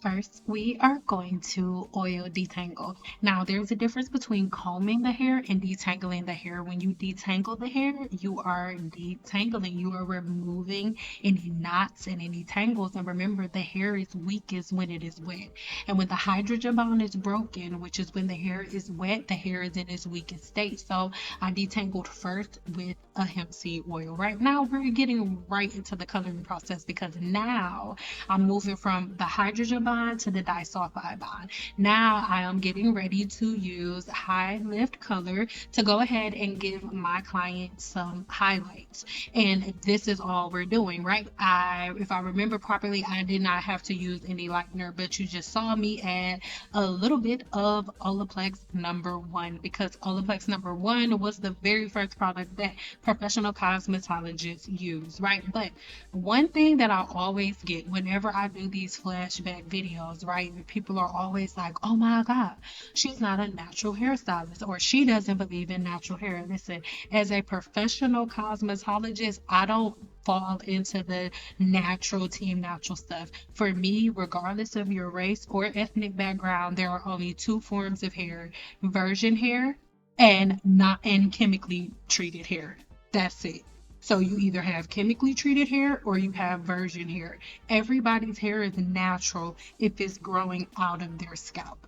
First, we are going to oil detangle. Now, there's a difference between combing the hair and detangling the hair. When you detangle the hair, you are detangling, you are removing any knots and any tangles. And remember, the hair is weakest when it is wet. And when the hydrogen bond is broken, which is when the hair is wet, the hair is in its weakest state. So I detangled first with a hemp seed oil. Right now, we're getting right into the coloring process because now I'm moving from the hydrogen bond to the disulfide bond. Now I am getting ready to use high lift color to go ahead and give my client some highlights. And this is all we're doing, right? If I remember properly, I did not have to use any lightener, but you just saw me add a little bit of Olaplex number one because Olaplex number one was the very first product that professional cosmetologists use, right? But one thing that I always get whenever I do these flashback videos, right? People are always like, oh my God, she's not a natural hairstylist or she doesn't believe in natural hair. Listen, as a professional cosmetologist, I don't fall into the natural team natural stuff. For me, regardless of your race or ethnic background, there are only two forms of hair: virgin hair and not and chemically treated hair. That's it. So you either have chemically treated hair or you have virgin hair. Everybody's hair is natural if it's growing out of their scalp.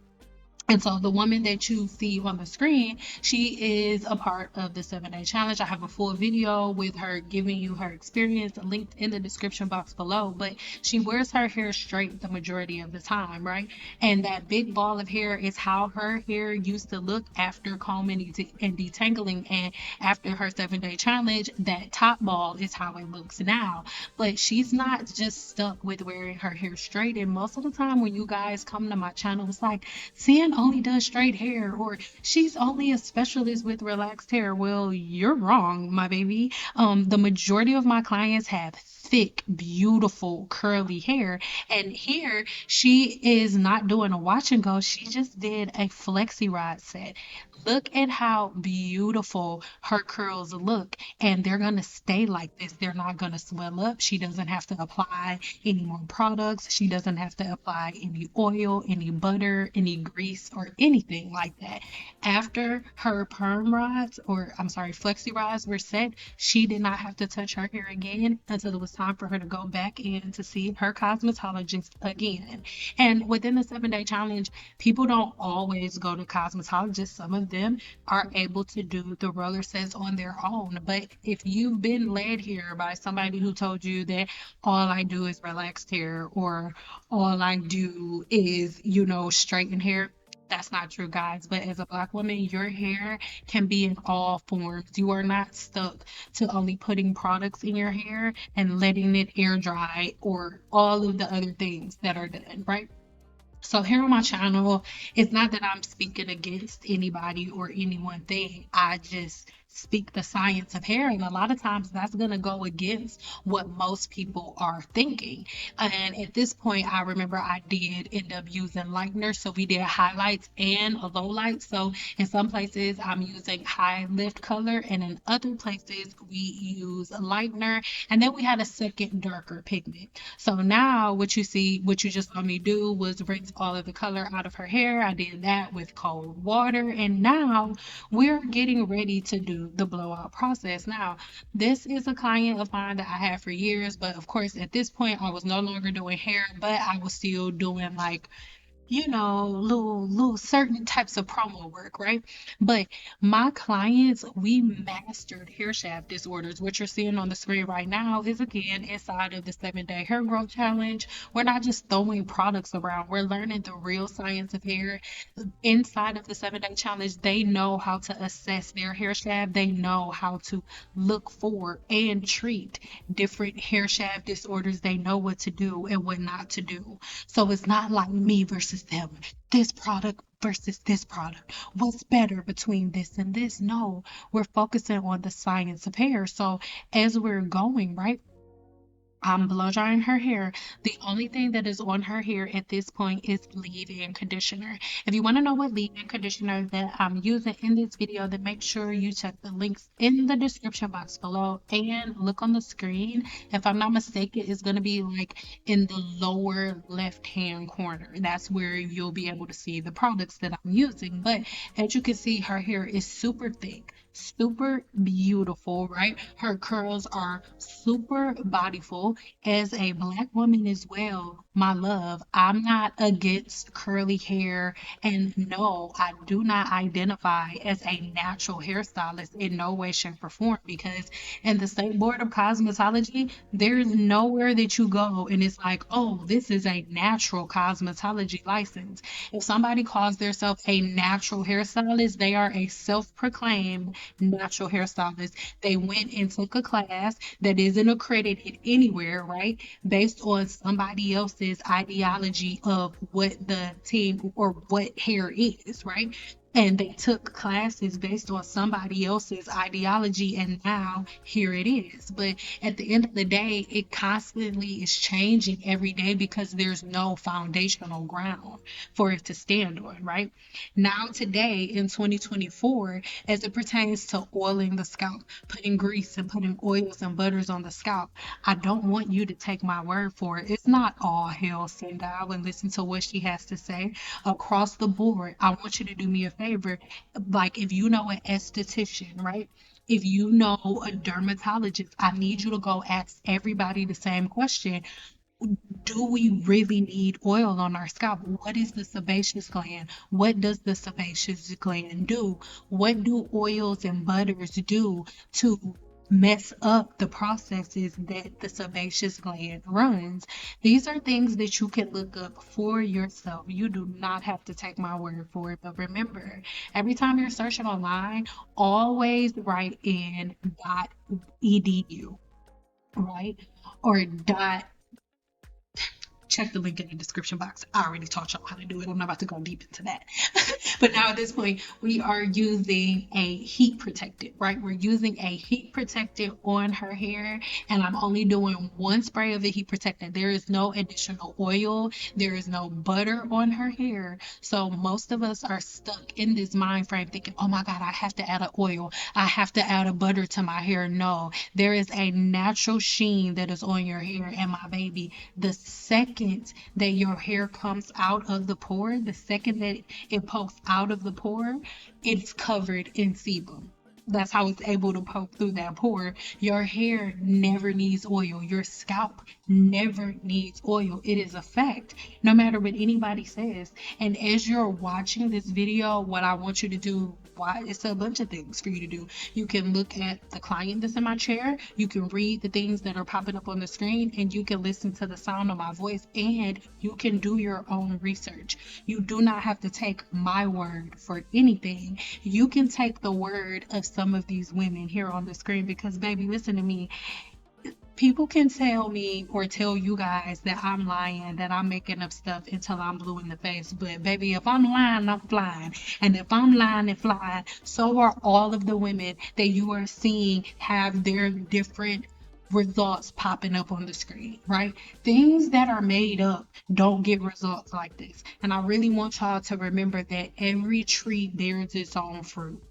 And so the woman that you see on the screen, she is a part of the 7 day challenge. I have a full video with her giving you her experience linked in the description box below. But she wears her hair straight the majority of the time, right? And that big ball of hair is how her hair used to look after combing and detangling. And after her 7 day challenge, that top ball is how it looks now. But she's not just stuck with wearing her hair straight. And most of the time when you guys come to my channel, it's like, Cyn only does straight hair, or she's only a specialist with relaxed hair. Well, you're wrong, my baby. The majority of my clients have thick, beautiful, curly hair. And here she is not doing a watch and go. She just did a flexi rod set. Look at how beautiful her curls look, and they're going to stay like this. They're not going to swell up. She doesn't have to apply any more products. She doesn't have to apply any oil, any butter, any grease, or anything like that. After her perm rods, or I'm sorry, flexi rods were set, she did not have to touch her hair again until it was time for her to go back in to see her cosmetologist again. And within the 7 day challenge, people don't always go to cosmetologists. Some of them are able to do the roller sets on their own. But if you've been led here by somebody who told you that all I do is relaxed hair or all I do is, straighten hair, that's not true, guys. But as a Black woman, your hair can be in all forms. You are not stuck to only putting products in your hair and letting it air dry or all of the other things that are done, right? So here on my channel, it's not that I'm speaking against anybody or any one thing. I just speak the science of hair, and a lot of times that's going to go against what most people are thinking. And at this point, I remember I did end up using lightener, so we did highlights and a low light. So in some places I'm using high lift color, and in other places we use a lightener, and then we had a second darker pigment. So now what you just saw me do was rinse all of the color out of her hair. I did that with cold water, and now we're getting ready to do the blowout process. Now, this is a client of mine that I had for years, but of course, at this point, I was no longer doing hair, but I was still doing like little certain types of promo work, right? But my clients, we mastered hair shaft disorders. What you're seeing on the screen right now is again inside of the 7 day hair growth challenge. We're not just throwing products around, we're learning the real science of hair. Inside of the 7 day challenge, they know how to assess their hair shaft, they know how to look for and treat different hair shaft disorders, they know what to do and what not to do. So it's not like me versus them, this product versus this product. What's better between this and this? No, we're focusing on the science of hair. So as we're going, right? I'm blow drying her hair. The only thing that is on her hair at this point is leave-in conditioner. If you want to know what leave-in conditioner that I'm using in this video, then make sure you check the links in the description box below and look on the screen. If I'm not mistaken, it's going to be like in the lower left-hand corner. That's where you'll be able to see the products that I'm using. But as you can see, her hair is super thick, super beautiful, right? Her curls are super bodyful. As a black woman as well, my love, I'm not against curly hair, and no, I do not identify as a natural hairstylist in no way, shape, or form, because in the State Board of Cosmetology, there's nowhere that you go and it's like, oh, this is a natural cosmetology license. If somebody calls themselves a natural hairstylist, they are a self-proclaimed natural hairstylist. They went and took a class that isn't accredited anywhere, right? Based on somebody else's ideology of what the team or what hair is, right? And they took classes based on somebody else's ideology, and now here it is. But at the end of the day, it constantly is changing every day because there's no foundational ground for it to stand on, right? Now, today in 2024, as it pertains to oiling the scalp, putting grease and putting oils and butters on the scalp, I don't want you to take my word for it. It's not all hell send out and listen to what she has to say. Across the board, I want you to do me a favor. Like, if you know an esthetician, right? If you know a dermatologist, I need you to go ask everybody the same question. Do we really need oil on our scalp? What is the sebaceous gland? What does the sebaceous gland do? What do oils and butters do to mess up the processes that the sebaceous gland runs? These are things that you can look up for yourself. You do not have to take my word for it. But remember, every time you're searching online, always write in .edu, right? Or dot check the link in the description box. I already taught y'all how to do it. I'm not about to go deep into that. But now at this point, we are using a heat protectant, right? We're using a heat protectant on her hair, and I'm only doing one spray of the heat protectant. There is no additional oil. There is no butter on her hair. So most of us are stuck in this mind frame thinking, oh my God, I have to add an oil. I have to add a butter to my hair. No, there is a natural sheen that is on your hair, and my baby, the second that your hair comes out of the pore, the second that it pokes out of the pore, it's covered in sebum. That's how it's able to poke through that pore. Your hair never needs oil. Your scalp never needs oil. It is a fact, no matter what anybody says. And as you're watching this video, what I want you to do, why, it's a bunch of things for you to do. You can look at the client that's in my chair, you can read the things that are popping up on the screen, and you can listen to the sound of my voice, and you can do your own research. You do not have to take my word for anything. You can take the word of some of these women here on the screen, because baby, listen to me. People can tell me or tell you guys that I'm lying, that I'm making up stuff until I'm blue in the face. But baby, if I'm lying, I'm flying. And if I'm lying and flying, so are all of the women that you are seeing have their different results popping up on the screen, right? Things that are made up don't get results like this. And I really want y'all to remember that every tree bears its own fruit.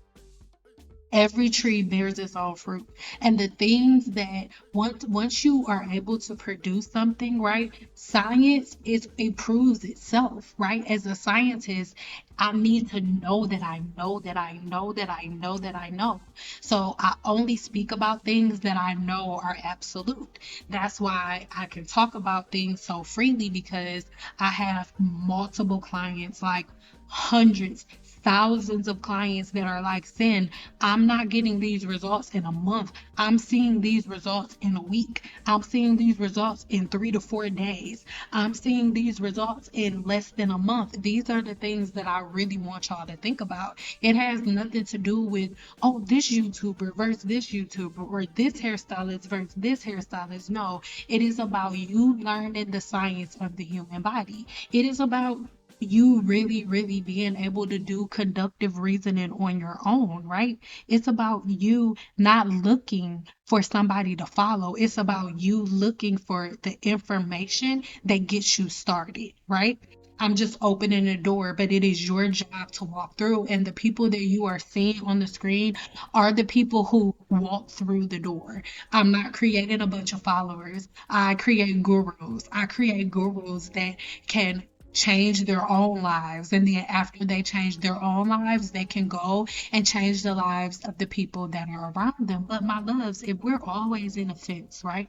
Every tree bears its own fruit. And the things that once you are able to produce something, right? Science is it proves itself, right? As a scientist, I need to know that I know that I know that I know that I know. So I only speak about things that I know are absolute. That's why I can talk about things so freely, because I have multiple clients, like hundreds, thousands of clients that are like, Sin, I'm not getting these results in a month. I'm seeing these results in a week. I'm seeing these results in 3 to 4 days. I'm seeing these results in less than a month. These are the things that I really want y'all to think about. It has nothing to do with, oh, this YouTuber versus this YouTuber, or this hairstylist versus this hairstylist. No, it is about you learning the science of the human body. It is about you really, really being able to do conductive reasoning on your own, right? It's about you not looking for somebody to follow. It's about you looking for the information that gets you started, right? I'm just opening the door, but it is your job to walk through. And the people that you are seeing on the screen are the people who walk through the door. I'm not creating a bunch of followers. I create gurus. I create gurus that can change their own lives. And then after they change their own lives, they can go and change the lives of the people that are around them. But my loves, if we're always in a fence, right?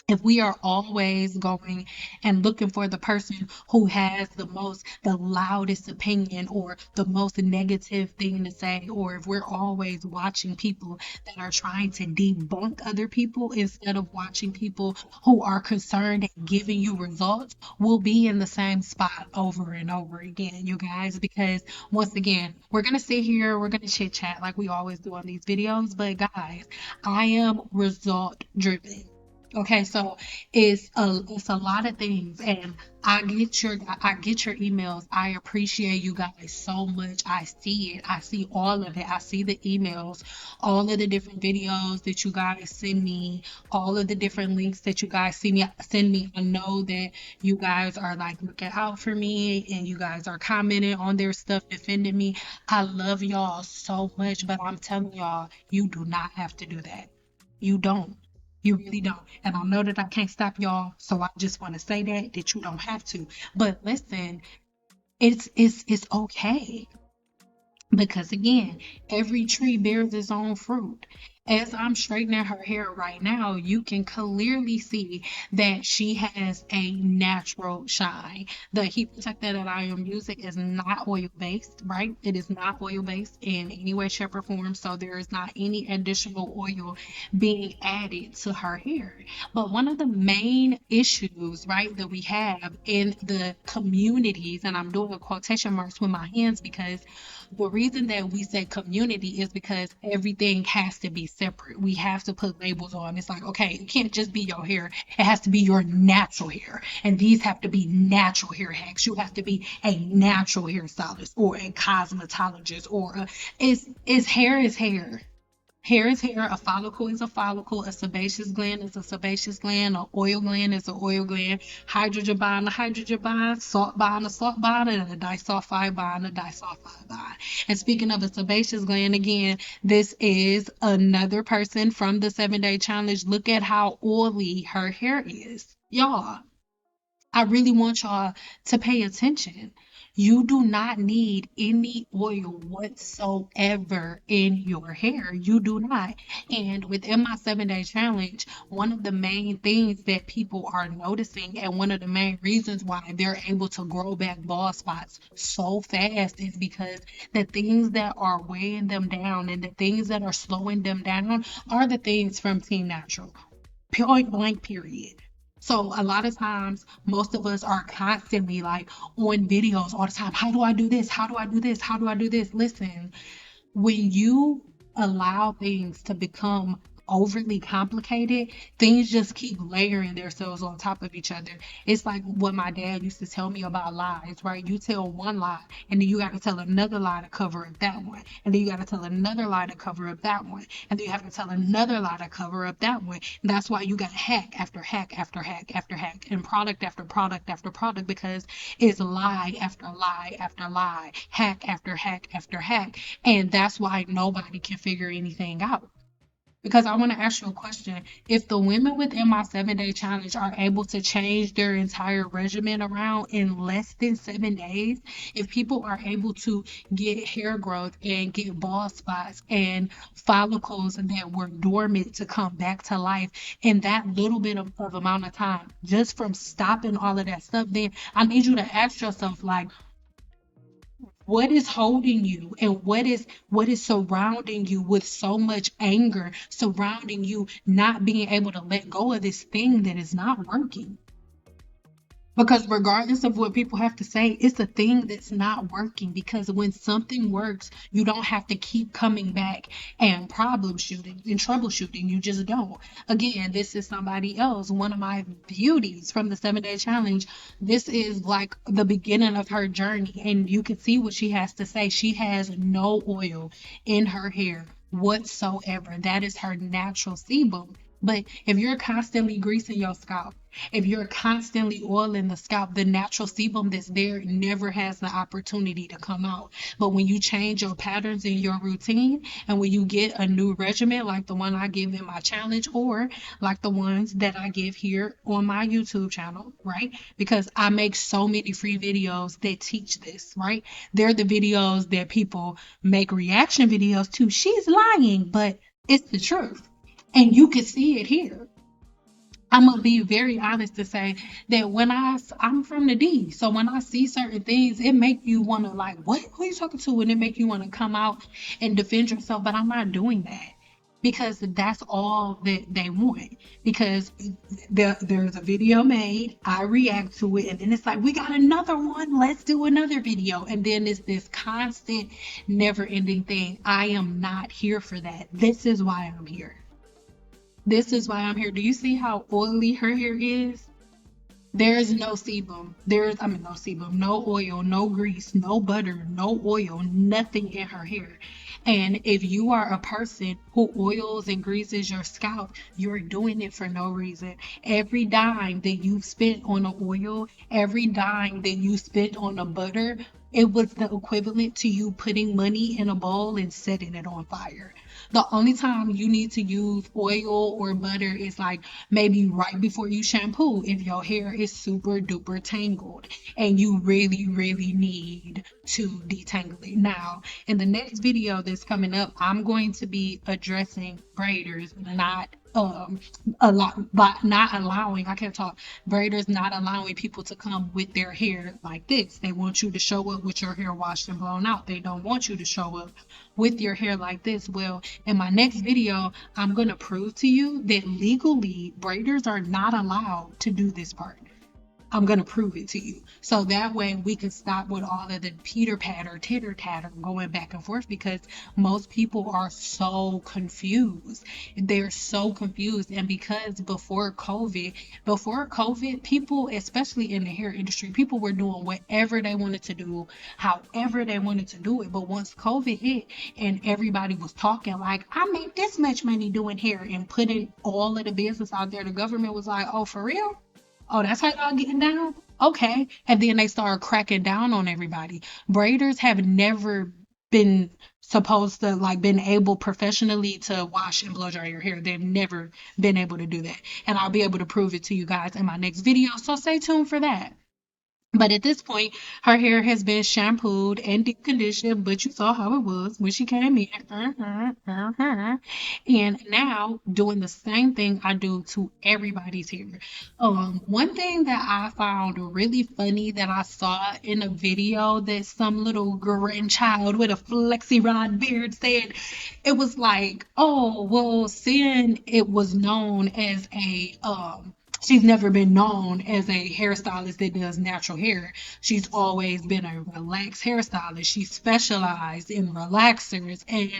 If we are always going and looking for the person who has the loudest opinion or the most negative thing to say, or if we're always watching people that are trying to debunk other people instead of watching people who are concerned and giving you results, we'll be in the same spot over and over again, you guys, because once again, we're going to sit here, we're going to chit chat like we always do on these videos, but guys, I am result driven. Okay, so it's a lot of things, and I get your emails. I appreciate you guys so much. I see it. I see all of it. I see the emails, all of the different videos that you guys send me, all of the different links that you guys send me. I know that you guys are like looking out for me, and you guys are commenting on their stuff, defending me. I love y'all so much, but I'm telling y'all, you do not have to do that. You don't. You really don't. And I know that I can't stop y'all, so I just want to say that you don't have to. But listen, it's okay. Because again, every tree bears its own fruit. As I'm straightening her hair right now, you can clearly see that she has a natural shine. The heat protector that I am using is not oil based, right? It is not oil based in any way, shape, or form. So there is not any additional oil being added to her hair. But one of the main issues, right, that we have in the communities, and I'm doing quotation marks with my hands because the reason that we say community is because everything has to be separate. We have to put labels on. It's like, okay, it can't just be your hair. It has to be your natural hair. And these have to be natural hair hacks. You have to be a natural hairstylist or a cosmetologist or hair is hair. Hair is hair, a follicle is a follicle, a sebaceous gland is a sebaceous gland, an oil gland is an oil gland, hydrogen bond, a hydrogen bond, salt bond, a salt bond, and a disulfide bond, a disulfide bond. And speaking of a sebaceous gland, again, this is another person from the 7-day challenge. Look at how oily her hair is. Y'all, I really want y'all to pay attention. You do not need any oil whatsoever in your hair. You do not. And within my 7-day challenge, one of the main things that people are noticing and one of the main reasons why they're able to grow back bald spots so fast is because the things that are weighing them down and the things that are slowing them down are the things from Team Natural. Point blank, period. So a lot of times, most of us are constantly like on videos all the time. How do I do this? How do I do this? How do I do this? Listen, when you allow things to become overly complicated, things just keep layering themselves on top of each other. It's like what my dad used to tell me about lies, right? You tell one lie, and then you got to tell another lie to cover up that one, and then you got to tell another lie to cover up that one, and then you have to tell another lie to cover up that one. And that's why you got hack after hack after hack after hack, and product after product after product, because it's lie after lie after lie, hack after hack after hack, and that's why nobody can figure anything out. Because I want to ask you a question. If the women within my 7-day challenge are able to change their entire regimen around in less than 7 days, if people are able to get hair growth and get bald spots and follicles that were dormant to come back to life in that little bit of amount of time, just from stopping all of that stuff, then I need you to ask yourself, like, what is holding you and what is surrounding you with so much anger, surrounding you not being able to let go of this thing that is not working? Because regardless of what people have to say, it's a thing that's not working. Because when something works, you don't have to keep coming back and problem shooting and troubleshooting. You just don't. Again, this is somebody else. One of my beauties from the 7 Day Challenge. This is like the beginning of her journey. And you can see what she has to say. She has no oil in her hair whatsoever. That is her natural sebum. But if you're constantly greasing your scalp, if you're constantly oiling the scalp, the natural sebum that's there never has the opportunity to come out. But when you change your patterns in your routine, and when you get a new regimen like the one I give in my challenge, or like the ones that I give here on my YouTube channel, right? Because I make so many free videos that teach this, right? They're the videos that people make reaction videos to. She's lying, but it's the truth. And you can see it here. I'm gonna be very honest to say that I'm from the D, so when I see certain things, it make you want to like, what? Who are you talking to? And it make you want to come out and defend yourself. But I'm not doing that because that's all that they want. Because there's a video made, I react to it, and then it's like, we got another one. Let's do another video, and then it's this constant, never-ending thing. I am not here for that. This is why I'm here. This is why I'm here. Do you see how oily her hair is? There's no sebum. No sebum, no oil, no grease, no butter, no oil, nothing in her hair. And if you are a person who oils and greases your scalp, you're doing it for no reason. Every dime that you've spent on the oil, every dime that you spent on the butter, it was the equivalent to you putting money in a bowl and setting it on fire. The only time you need to use oil or butter is like maybe right before you shampoo if your hair is super duper tangled and you really, really need to detangle it. Now, in the next video that's coming up, I'm going to be addressing braiders, not a lot, but not allowing, I can't talk, braiders not allowing people to come with their hair like this. They want you to show up with your hair washed and blown out. They don't want you to show up with your hair like this. Well, in my next video, I'm going to prove to you that legally braiders are not allowed to do this part. I'm going to prove it to you. So that way we can stop with all of the pitter patter, titter tatter going back and forth, because most people are so confused. They're so confused. And because before COVID, people, especially in the hair industry, people were doing whatever they wanted to do, however they wanted to do it. But once COVID hit and everybody was talking like, I make this much money doing hair and putting all of the business out there, the government was like, oh, for real? Oh, that's how y'all getting down? Okay. And then they start cracking down on everybody. Braiders have never been supposed to like been able professionally to wash and blow dry your hair. They've never been able to do that. And I'll be able to prove it to you guys in my next video. So stay tuned for that. But at this point, her hair has been shampooed and deep conditioned, but you saw how it was when she came in. And now doing the same thing I do to everybody's hair. One thing that I found really funny that I saw in a video that some little grandchild with a flexi rod beard said, it was like, oh, well, seeing it was known as she's never been known as a hairstylist that does natural hair. She's always been a relaxed hairstylist. She specialized in relaxers. And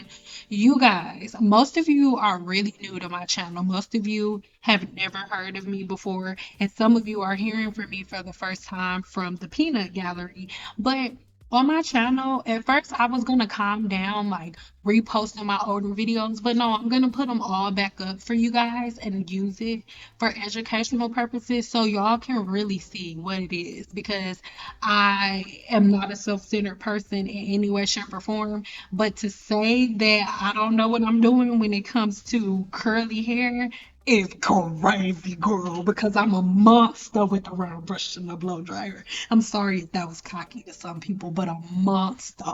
you guys, most of you are really new to my channel. Most of you have never heard of me before. And some of you are hearing from me for the first time from the Peanut Gallery. But on my channel, at first I was gonna calm down, like reposting my older videos, but no, I'm gonna put them all back up for you guys and use it for educational purposes so y'all can really see what it is, because I am not a self-centered person in any way, shape, or form. But to say that I don't know what I'm doing when it comes to curly hair is crazy, girl, because I'm a monster with the round brush and the blow dryer. I'm sorry if that was cocky to some people, but a monster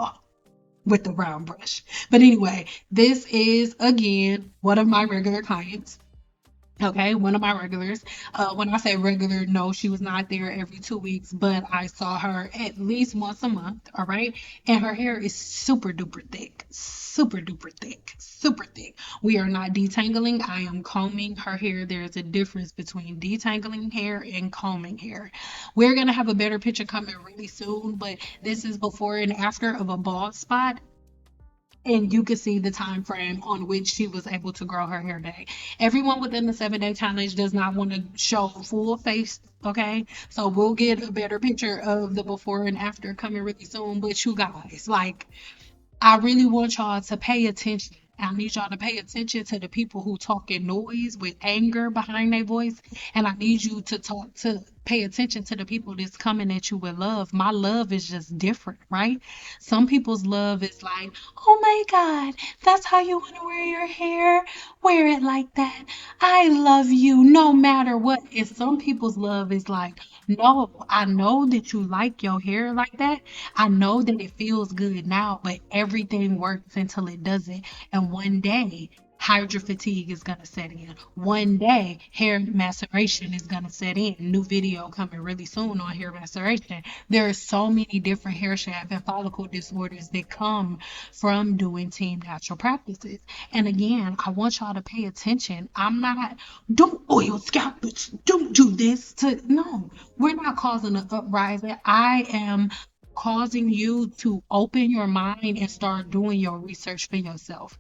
with the round brush. But anyway, this is again one of my regular clients. Okay, one of my regulars. When I say regular, no, she was not there every 2 weeks, but I saw her at least once a month. All right, and her hair is super duper thick, super duper thick, super thick. We are not detangling. I am combing her hair. There's a difference between detangling hair and combing hair. We're gonna have a better picture coming really soon, but this is before and after of a bald spot, and you could see the time frame on which she was able to grow her hair back. Everyone within the 7 day challenge does not want to show full face. Okay, so we'll get a better picture of the before and after coming really soon. But you guys, like, I really want y'all to pay attention. I need y'all to pay attention to the people who talk in noise with anger behind their voice. And I need you to pay attention to the people that's coming at you with love. My love is just different, right? Some people's love is like, oh my God, that's how you want to wear your hair? Wear it like that. I love you no matter what. And some people's love is like, no, I know that you like your hair like that. I know that it feels good now, but everything works until it doesn't. And one day, hydro fatigue is going to set in. One day, hair maceration is going to set in. New video coming really soon on hair maceration. There are so many different hair shaft and follicle disorders that come from doing team natural practices. And again, I want y'all to pay attention. I'm not, don't oil scalpers, don't do this to, no, we're not causing an uprising. I am causing you to open your mind and start doing your research for yourself.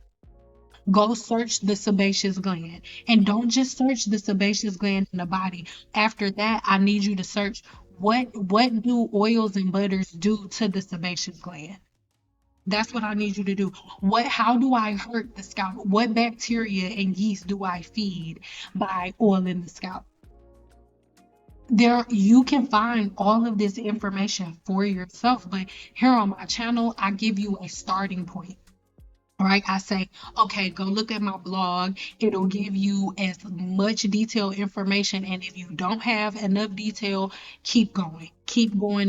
Go search the sebaceous gland, and don't just search the sebaceous gland in the body. After that, I need you to search what do oils and butters do to the sebaceous gland. That's what I need you to do. How do I hurt the scalp? What bacteria and yeast do I feed by oiling the scalp? There, you can find all of this information for yourself, but here on my channel I give you a starting point. Right, I say, okay, go look at my blog. It'll give you as much detailed information, and if you don't have enough detail, keep going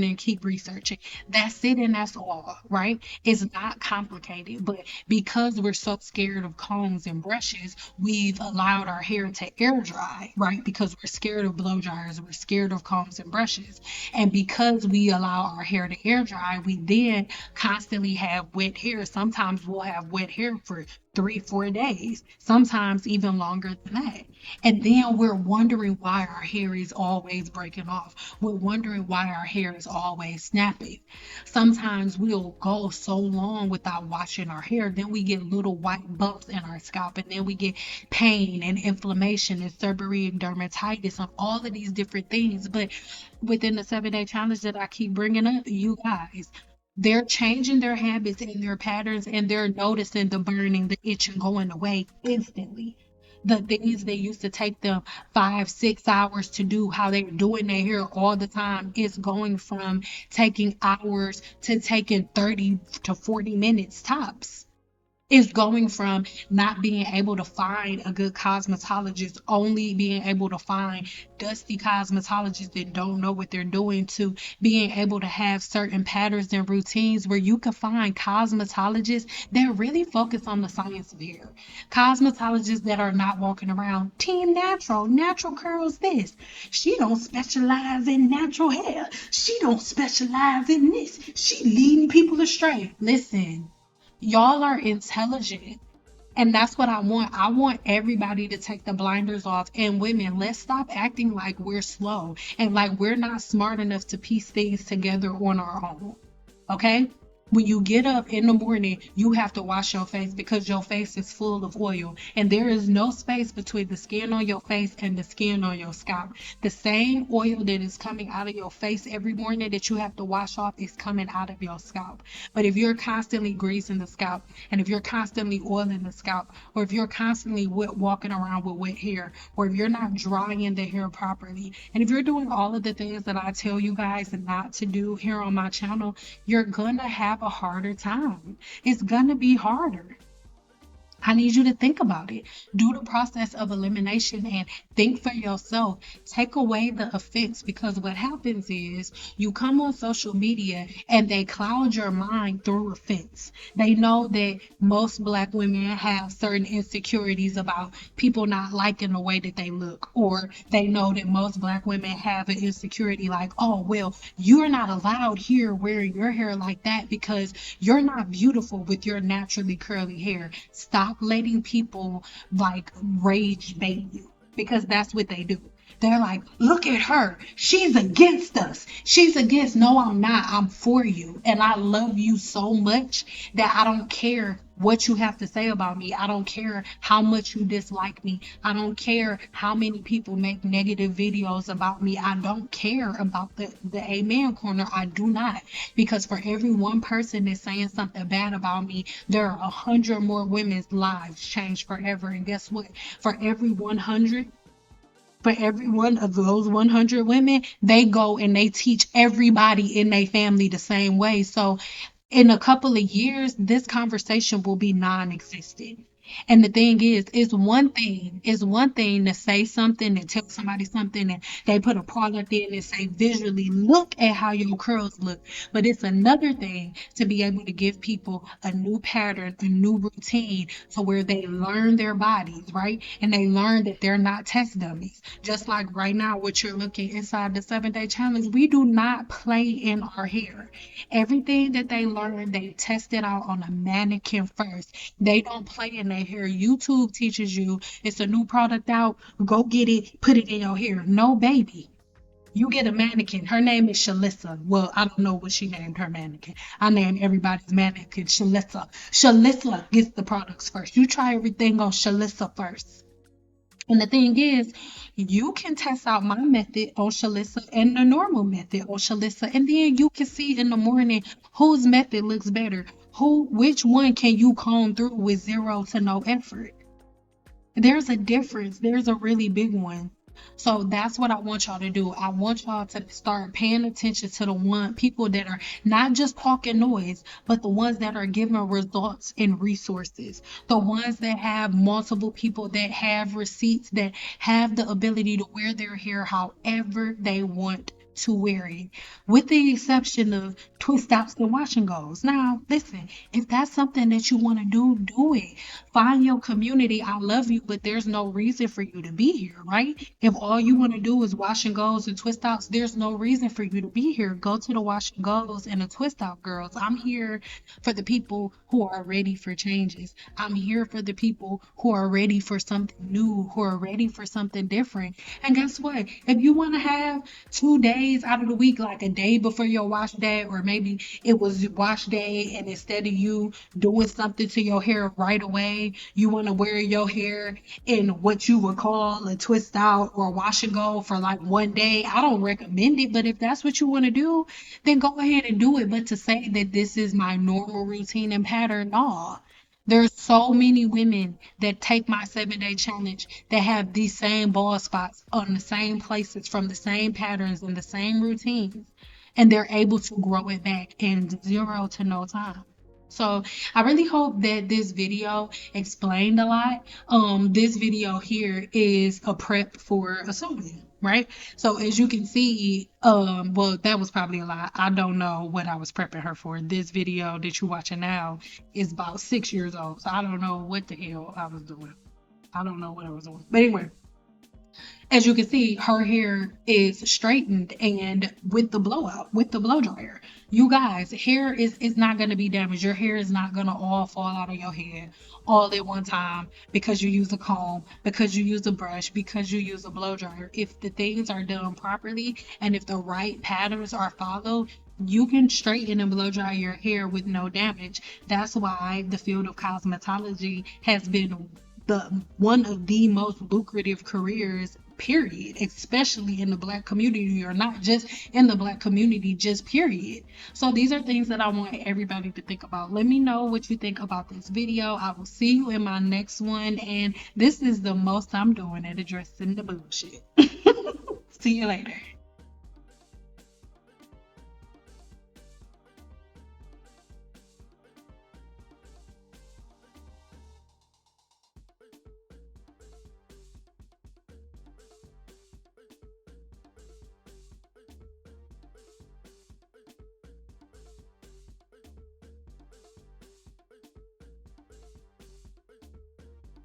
and keep researching. That's it, and that's all. Right, it's not complicated, but because we're so scared of combs and brushes, we've allowed our hair to air dry. Right, because we're scared of blow dryers, we're scared of combs and brushes, and because we allow our hair to air dry, we then constantly have wet hair. Sometimes we'll have wet hair for 3, 4 days, sometimes even longer than that. And then we're wondering why our hair is always breaking off. We're wondering why our hair is always snapping. Sometimes we'll go so long without washing our hair, then we get little white bumps in our scalp, and then we get pain and inflammation and seborrheic dermatitis and all of these different things. But within the 7 day challenge that I keep bringing up, you guys, they're changing their habits and their patterns, and they're noticing the burning, the itching going away instantly. The things that used to take them 5, 6 hours to do, how they're doing their hair all the time, is going from taking hours to taking 30 to 40 minutes tops. Is going from not being able to find a good cosmetologist, only being able to find dusty cosmetologists that don't know what they're doing, to being able to have certain patterns and routines where you can find cosmetologists that really focus on the science of hair. Cosmetologists that are not walking around team natural, natural curls this. She don't specialize in natural hair. She don't specialize in this. She leading people astray. Listen, y'all are intelligent. And that's what I want. I want everybody to take the blinders off. And women, let's stop acting like we're slow and like we're not smart enough to piece things together on our own. Okay? When you get up in the morning, you have to wash your face because your face is full of oil. And there is no space between the skin on your face and the skin on your scalp. The same oil that is coming out of your face every morning that you have to wash off is coming out of your scalp. But if you're constantly greasing the scalp, and if you're constantly oiling the scalp, or if you're constantly walking around with wet hair, or if you're not drying the hair properly, and if you're doing all of the things that I tell you guys not to do here on my channel, you're gonna have a harder time. It's gonna be harder. I need you to think about it. Do the process of elimination and think for yourself. Take away the offense, because what happens is you come on social media and they cloud your mind through offense. They know that most black women have certain insecurities about people not liking the way that they look, or they know that most black women have an insecurity like, oh, well, you're not allowed here wearing your hair like that because you're not beautiful with your naturally curly hair. Stop letting people like rage bait you, because that's what they do. They're like, look at her. She's against us. She's against. No, I'm not. I'm for you. And I love you so much that I don't care what you have to say about me. I don't care how much you dislike me. I don't care how many people make negative videos about me. I don't care about the amen corner. I do not. Because for every one person that's saying something bad about me, there are 100 more women's lives changed forever. And guess what? For every 100, for every one of those 100 women, they go and they teach everybody in their family the same way. So in a couple of years, this conversation will be non-existent. And the thing is one thing to say something and tell somebody something and they put a product in and say visually, look at how your curls look. But it's another thing to be able to give people a new pattern, a new routine to where they learn their bodies, right? And they learn that they're not test dummies. Just like right now, what you're looking inside the 7-day challenge, we do not play in our hair. Everything that they learn, they test it out on a mannequin first. They don't play in their hair. YouTube teaches you it's a new product out, go get it, put it in your hair. No, baby. You get a mannequin. Her name is Shalissa. Well, I don't know what she named her mannequin. I named everybody's mannequin Shalissa. Shalissa gets the products first. You try everything on Shalissa first. And the thing is, you can test out my method on Shalissa and the normal method on Shalissa, and then you can see in the morning whose method looks better. Which one can you comb through with zero to no effort? There's a difference. There's a really big one. So that's what I want y'all to do. I want y'all to start paying attention to the people that are not just talking noise, but the ones that are giving results and resources. The ones that have multiple people that have receipts, that have the ability to wear their hair however they want to wear it, with the exception of twist outs and wash and goes. Now, listen, if that's something that you want to do, do it. Find your community. I love you, but there's no reason for you to be here, right? If all you want to do is wash and goes and twist outs, there's no reason for you to be here. Go to the wash and goes and the twist out girls. I'm here for the people who are ready for changes. I'm here for the people who are ready for something new, who are ready for something different. And guess what? If you want to have 2 days out of the week, like a day before your wash day, or maybe it was wash day, and instead of you doing something to your hair right away, you want to wear your hair in what you would call a twist out or wash and go for like one day. I don't recommend it, but if that's what you want to do, then go ahead and do it. But to say that this is my normal routine and pattern, no. There's so many women that take my 7-day challenge that have these same bald spots on the same places from the same patterns and the same routines, and they're able to grow it back in zero to no time. So I really hope that this video explained a lot. This video here is a prep for a sewing, right? So as you can see, well, that was probably a lie. I don't know what I was prepping her for. This video that you're watching now is about 6 years old. So I don't know what the hell I was doing. I don't know what I was doing. But anyway, as you can see, her hair is straightened and with the blowout, with the blow dryer. You guys, hair is not going to be damaged. Your hair is not going to all fall out of your head all at one time because you use a comb, because you use a brush, because you use a blow dryer. If the things are done properly and if the right patterns are followed, you can straighten and blow dry your hair with no damage. That's why the field of cosmetology has been one of the most lucrative careers, period, especially in the black community, or not just in the black community, just period. So these are things that I want everybody to think about. Let me know what you think about this video. I will see you in my next one, and this is the most I'm doing at addressing the bullshit. See you later.